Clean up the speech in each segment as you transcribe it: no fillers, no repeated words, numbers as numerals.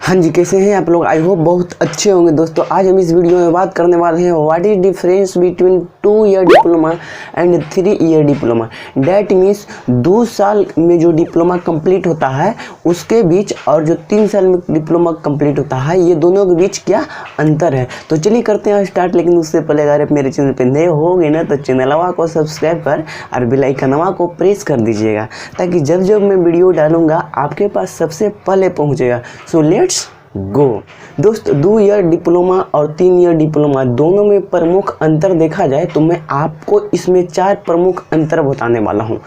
हाँ जी, कैसे हैं आप लोग? आई होप बहुत अच्छे होंगे दोस्तों। आज हम इस वीडियो में बात करने वाले हैं what is difference between 2 year diploma and 3 year diploma. That means 2 साल में जो डिप्लोमा कंप्लीट होता है उसके बीच और जो 3 साल में डिप्लोमा कंप्लीट होता है, ये दोनों के बीच क्या अंतर है। तो चलिए करते हैं स्टार्ट। लेकिन उससे पहले अगर आप मेरे चैनल पर नए हो गए ना तो चैनलवा को सब्सक्राइब कर और बेल आइकनवा को प्रेस कर दीजिएगा, ताकि जब जब मैं वीडियो डालूंगा आपके पास सबसे पहले पहुंचेगा। सो लेट्स गो दोस्त। 2 ईयर डिप्लोमा और 3 ईयर डिप्लोमा दोनों में प्रमुख अंतर देखा जाए तो मैं आपको इसमें 4 प्रमुख अंतर बताने वाला हूं।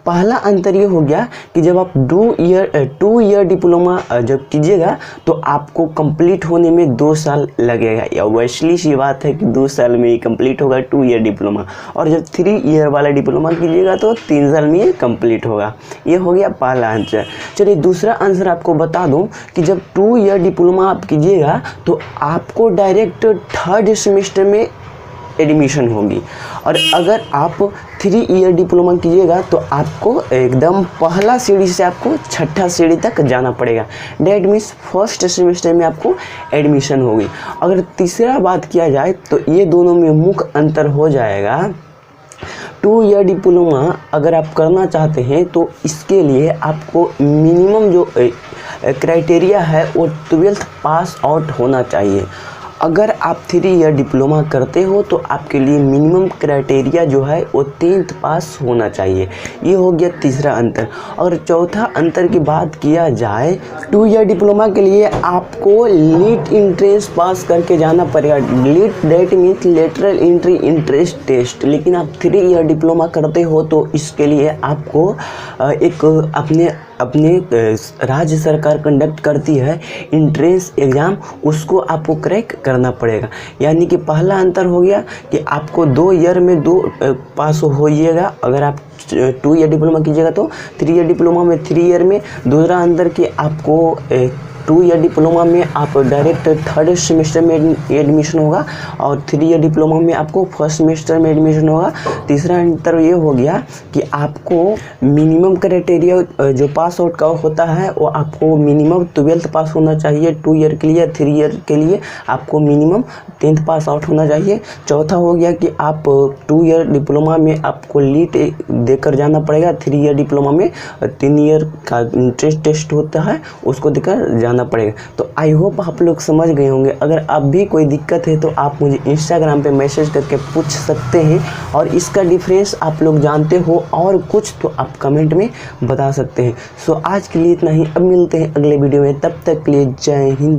पहला अंतर ये हो गया कि जब आप 2 ईयर डिप्लोमा जब कीजिएगा तो आपको कंप्लीट होने में 2 साल लगेगा। या वैसली सी बात है कि 2 साल में ही कंप्लीट होगा 2 ईयर डिप्लोमा, और जब 3 ईयर वाला डिप्लोमा कीजिएगा तो 3 साल में ये कंप्लीट होगा। ये हो गया पहला आंसर। चलिए दूसरा आंसर आपको बता दूं कि जब 2 ईयर डिप्लोमा आप कीजिएगा तो आपको डायरेक्ट 3rd सेमेस्टर में एडमिशन होगी, और अगर आप 3 ईयर डिप्लोमा कीजिएगा तो आपको एकदम पहला सीढ़ी से आपको 6ठा सीढ़ी तक जाना पड़ेगा। डैट मीन्स 1st सेमेस्टर में आपको एडमिशन होगी। अगर तीसरा बात किया जाए तो ये दोनों में मुख्य अंतर हो जाएगा। 2 ईयर डिप्लोमा अगर आप करना चाहते हैं तो इसके लिए आपको मिनिमम जो क्राइटेरिया है वो 12th पास आउट होना चाहिए। अगर आप 3 ईयर डिप्लोमा करते हो तो आपके लिए मिनिमम क्राइटेरिया जो है वो 10th पास होना चाहिए। ये हो गया तीसरा अंतर। और चौथा अंतर की बात किया जाए, 2 ईयर डिप्लोमा के लिए आपको लीट इंट्रेंस पास करके जाना पड़ेगा। LEET that means lateral entry entrance test. लेकिन आप 3 ईयर डिप्लोमा करते हो तो इसके लिए आपको एक अपने राज्य सरकार कंडक्ट करती है इंट्रेंस एग्ज़ाम, उसको आपको क्रैक करना पड़ेगा। यानी कि पहला अंतर हो गया कि आपको 2 ईयर में 2 पास होइएगा अगर आप 2 ईयर डिप्लोमा कीजिएगा तो। 3 ईयर डिप्लोमा में 3 ईयर में। दूसरा अंतर कि आपको 2 ईयर डिप्लोमा में आप डायरेक्ट 3rd सेमेस्टर में एडमिशन होगा, और 3 ईयर डिप्लोमा में आपको 1st सेमेस्टर में एडमिशन होगा। तीसरा अंतर ये हो गया कि आपको मिनिमम क्राइटेरिया जो पास आउट का होता है वो आपको मिनिमम 12th पास होना चाहिए 2 ईयर के लिए। 3 ईयर के लिए आपको मिनिमम 10th पास आउट होना चाहिए। चौथा हो गया कि आप 2 ईयर डिप्लोमा में आपको लीट देकर जाना पड़ेगा। 3 ईयर डिप्लोमा में 3 ईयर का इंट्रेंस टेस्ट होता है, उसको देकर जाना पड़ेगा। तो आई होप आप लोग समझ गए होंगे। अगर अब भी कोई दिक्कत है तो आप मुझे इंस्टाग्राम पे मैसेज करके पूछ सकते हैं, और इसका डिफरेंस आप लोग जानते हो और कुछ तो आप कमेंट में बता सकते हैं। सो आज के लिए इतना ही। अब मिलते हैं अगले वीडियो में, तब तक के लिए जय हिंद।